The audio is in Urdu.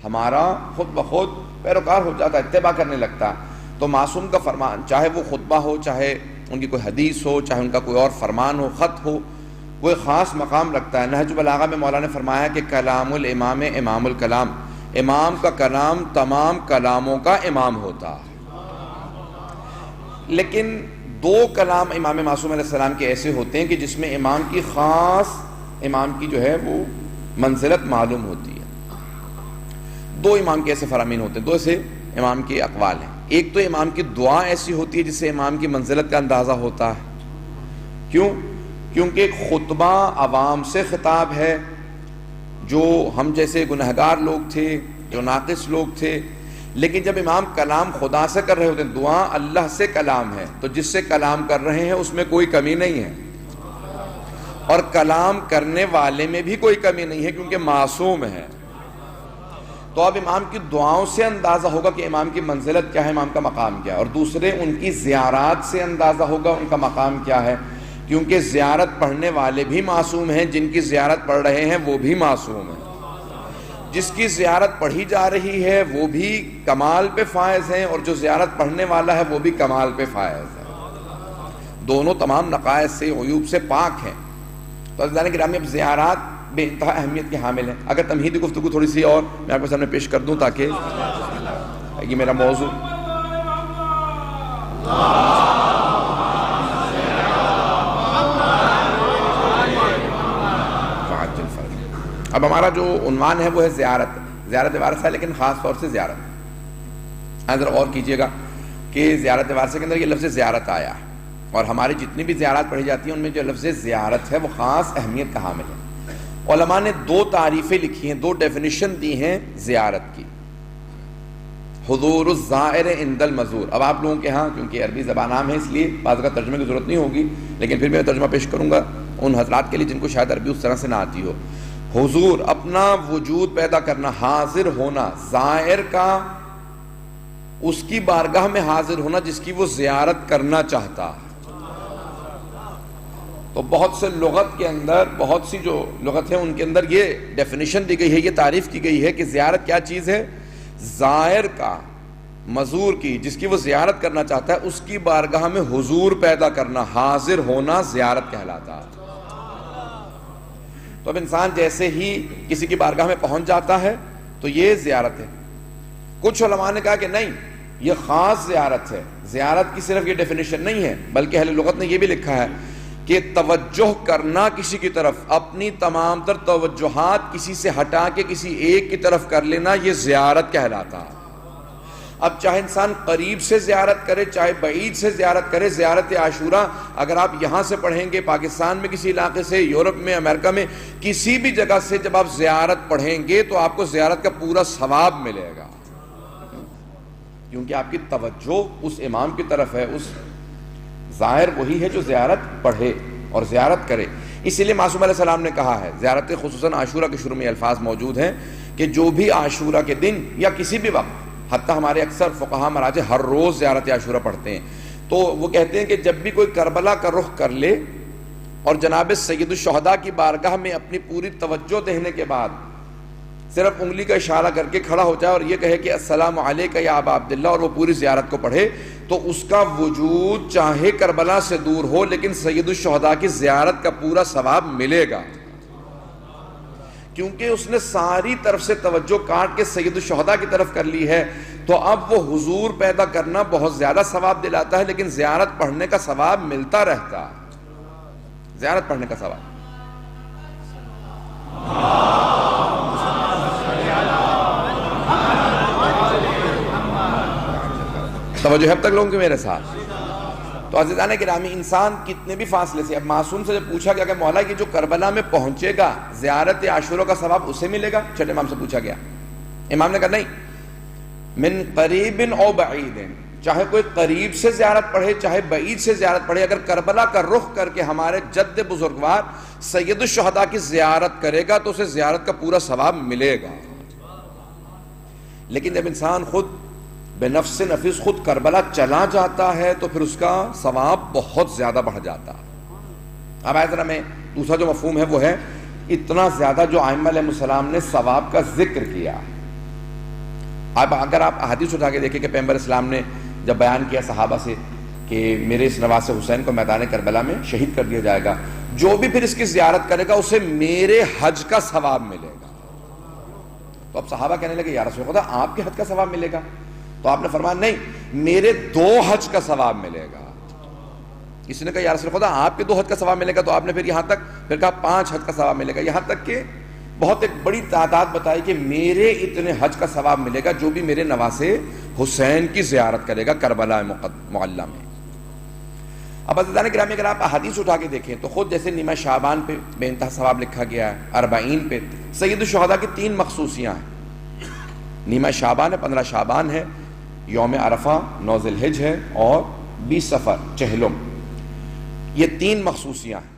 ہمارا خود بخود پیروکار ہو جاتا ہے، اتباع کرنے لگتا ہے۔ تو معصوم کا فرمان، چاہے وہ خطبہ ہو، چاہے ان کی کوئی حدیث ہو، چاہے ان کا کوئی اور فرمان ہو، خط ہو، وہ ایک خاص مقام رکھتا ہے۔ نہج البلاغہ میں مولانا نے فرمایا کہ کلام الامام امام الکلام، امام کا کلام تمام کلاموں کا امام ہوتا ہے۔ لیکن دو کلام امام معصوم علیہ السلام کے ایسے ہوتے ہیں کہ جس میں امام کی خاص، امام کی جو ہے وہ منزلت معلوم ہوتی ہے۔ دو امام کے ایسے فرامین ہوتے ہیں، دو ایسے امام کے اقوال ہیں۔ ایک تو امام کی دعا ایسی ہوتی ہے جس سے امام کی منزلت کا اندازہ ہوتا ہے۔ کیوں؟ کیونکہ ایک خطبہ عوام سے خطاب ہے، جو ہم جیسے گنہگار لوگ تھے، جو ناقص لوگ تھے، لیکن جب امام کلام خدا سے کر رہے ہوتے ہیں، دعا اللہ سے کلام ہے، تو جس سے کلام کر رہے ہیں اس میں کوئی کمی نہیں ہے، اور کلام کرنے والے میں بھی کوئی کمی نہیں ہے کیونکہ معصوم ہے۔ تو اب امام کی دعاؤں سے اندازہ ہوگا کہ امام کی منزلت کیا ہے، امام کا مقام کیا ہے، اور دوسرے ان کی زیارات سے اندازہ ہوگا ان کا مقام کیا ہے، کیونکہ زیارت پڑھنے والے بھی معصوم ہیں، جن کی زیارت پڑھ رہے ہیں وہ بھی معصوم ہیں، جس کی زیارت پڑھی جا رہی ہے وہ بھی کمال پہ فائز ہیں، اور جو زیارت پڑھنے والا ہے وہ بھی کمال پہ فائز ہے، دونوں تمام نقائص سے، عیوب سے پاک ہیں۔ تو عزیزان گرامی، اب زیارات بے انتہا اہمیت کے حامل ہیں۔ اگر تمہیدی گفتگو تھوڑی سی اور میں آپ کے سامنے پیش کر دوں تاکہ یہ میرا موضوع اب ہمارا جو عنوان ہے وہ ہے زیارت وارثہ، لیکن خاص طور سے زیارت۔ ذرا غور کیجئے گا کہ زیارت وارثہ کے اندر یہ لفظ زیارت آیا ہے، اور ہماری جتنی بھی زیارات پڑھی جاتی ہیں ان میں جو لفظ زیارت ہے وہ خاص اہمیت کا حامل ہے۔ علماء نے دو تعریفیں لکھی ہیں، دو ڈیفینیشن دی ہیں زیارت کی۔ حضور الزائر عند المزور، اب آپ لوگوں کے ہاں کیونکہ عربی زبان عام ہے اس لیے بعض کا ترجمے کی ضرورت نہیں ہوگی، لیکن پھر میں ترجمہ پیش کروں گا ان حضرات کے لیے جن کو شاید عربی اس طرح سے نہ آتی ہو۔ حضور، اپنا وجود پیدا کرنا، حاضر ہونا، زائر کا اس کی بارگاہ میں حاضر ہونا جس کی وہ زیارت کرنا چاہتا ہے۔ تو بہت سے لغت کے اندر، بہت سی جو لغت ہیں ان کے اندر یہ ڈیفینیشن دی گئی ہے، یہ تعریف کی گئی ہے کہ زیارت کیا چیز ہے؟ زائر کا، مزور کی، جس کی وہ زیارت کرنا چاہتا ہے اس کی بارگاہ میں حضور پیدا کرنا، حاضر ہونا زیارت کہلاتا ہے۔ تو اب انسان جیسے ہی کسی کی بارگاہ میں پہنچ جاتا ہے تو یہ زیارت ہے۔ کچھ علماء نے کہا کہ نہیں، یہ خاص زیارت ہے، زیارت کی صرف یہ ڈیفینیشن نہیں ہے، بلکہ اہل لغت نے یہ بھی لکھا ہے کہ توجہ کرنا کسی کی طرف، اپنی تمام تر توجہات کسی سے ہٹا کے کسی ایک کی طرف کر لینا، یہ زیارت کہلاتا ہے۔ اب چاہے انسان قریب سے زیارت کرے چاہے بعید سے زیارت کرے، زیارت عاشورہ اگر آپ یہاں سے پڑھیں گے، پاکستان میں کسی علاقے سے، یورپ میں، امریکہ میں، کسی بھی جگہ سے جب آپ زیارت پڑھیں گے تو آپ کو زیارت کا پورا ثواب ملے گا، کیونکہ آپ کی توجہ اس امام کی طرف ہے، اس ظاہر وہی ہے جو زیارت پڑھے اور زیارت کرے۔ اسی لیے معصوم علیہ السلام نے کہا ہے، زیارت خصوصاً عاشورہ کے شروع میں الفاظ موجود ہیں کہ جو بھی عاشورہ کے دن یا کسی بھی وقت، حتیٰ ہمارے اکثر فقہا مراجع ہر روز زیارت عاشورہ پڑھتے ہیں، تو وہ کہتے ہیں کہ جب بھی کوئی کربلا کا رخ کر لے اور جناب سید الشہداء کی بارگاہ میں اپنی پوری توجہ دینے کے بعد صرف انگلی کا اشارہ کر کے کھڑا ہو جائے اور یہ کہے کہ السلام علیکہ یا ابا عبداللہ، اور وہ پوری زیارت کو پڑھے، تو اس کا وجود چاہے کربلا سے دور ہو لیکن سید الشہداء کی زیارت کا پورا ثواب ملے گا، کیونکہ اس نے ساری طرف سے توجہ کاٹ کے سید الشہداء کی طرف کر لی ہے۔ تو اب وہ حضور پیدا کرنا بہت زیادہ ثواب دلاتا ہے، لیکن زیارت پڑھنے کا ثواب ملتا رہتا ہے، زیارت پڑھنے کا ثواب۔ توجہ ہے اب تک لوگوں کے میرے ساتھ؟ تو عزیزان گرامی، انسان کتنے بھی فاصلے سے، اب معصوم سے جب پوچھا گیا کہ مولا یہ جو کربلا میں پہنچے گا زیارت عاشورہ کا ثواب اسے ملے گا، چھٹے امام سے پوچھا گیا، امام نے کہا نہیں، من قریب او بعید، چاہے کوئی قریب سے زیارت پڑھے چاہے بعید سے زیارت پڑھے، اگر کربلا کا رخ کر کے ہمارے جد بزرگوار سید الشہداء کی زیارت کرے گا تو اسے زیارت کا پورا ثواب ملے گا۔ لیکن جب انسان خود بے نفس نفیس خود کربلا چلا جاتا ہے تو پھر اس کا ثواب بہت زیادہ بڑھ جاتا ہے۔ اب آئے ذرا میں دوسرا جو مفہوم ہے وہ ہے اتنا زیادہ جو ائمہ علیہ السلام نے ثواب کا ذکر کیا، اگر آپ احادیث اٹھا کے دیکھیں کہ پیغمبر اسلام نے جب بیان کیا صحابہ سے کہ میرے اس نواسے حسین کو میدان کربلا میں شہید کر دیا جائے گا، جو بھی پھر اس کی زیارت کرے گا اسے میرے حج کا ثواب ملے گا. تو اب صحابہ کہنے لگے یا رسول خدا آپ کے حج کا ثواب ملے گا؟ تو آپ نے فرمایا نہیں، میرے 2 حج کا ثواب ملے گا. کسی نے کہا یا رسول خدا آپ کے 2 حج کا ثواب ملے گا؟ تو آپ نے پھر یہاں تک پھر کہا 5 حج کا ثواب ملے گا، یہاں تک کہ بہت ایک بڑی تعداد بتائی کہ میرے اتنے حج کا ثواب ملے گا جو بھی میرے نواسے حسین کی زیارت کرے گا کربلا معلی میں. اب عزیزان گرامی اگر آپ احادیث اٹھا کے دیکھیں تو خود جیسے نیمہ شعبان پہ بے انتہا ثواب لکھا گیا ہے، 40 پہ سید الشہداء کی 3 مخصوصیاں ہیں. نیمہ شعبان ہے، 15 شعبان ہے، یوم عرفہ 9 ذی الحجہ ہے اور 20 صفر چہلم، یہ 3 مخصوصیاں ہیں.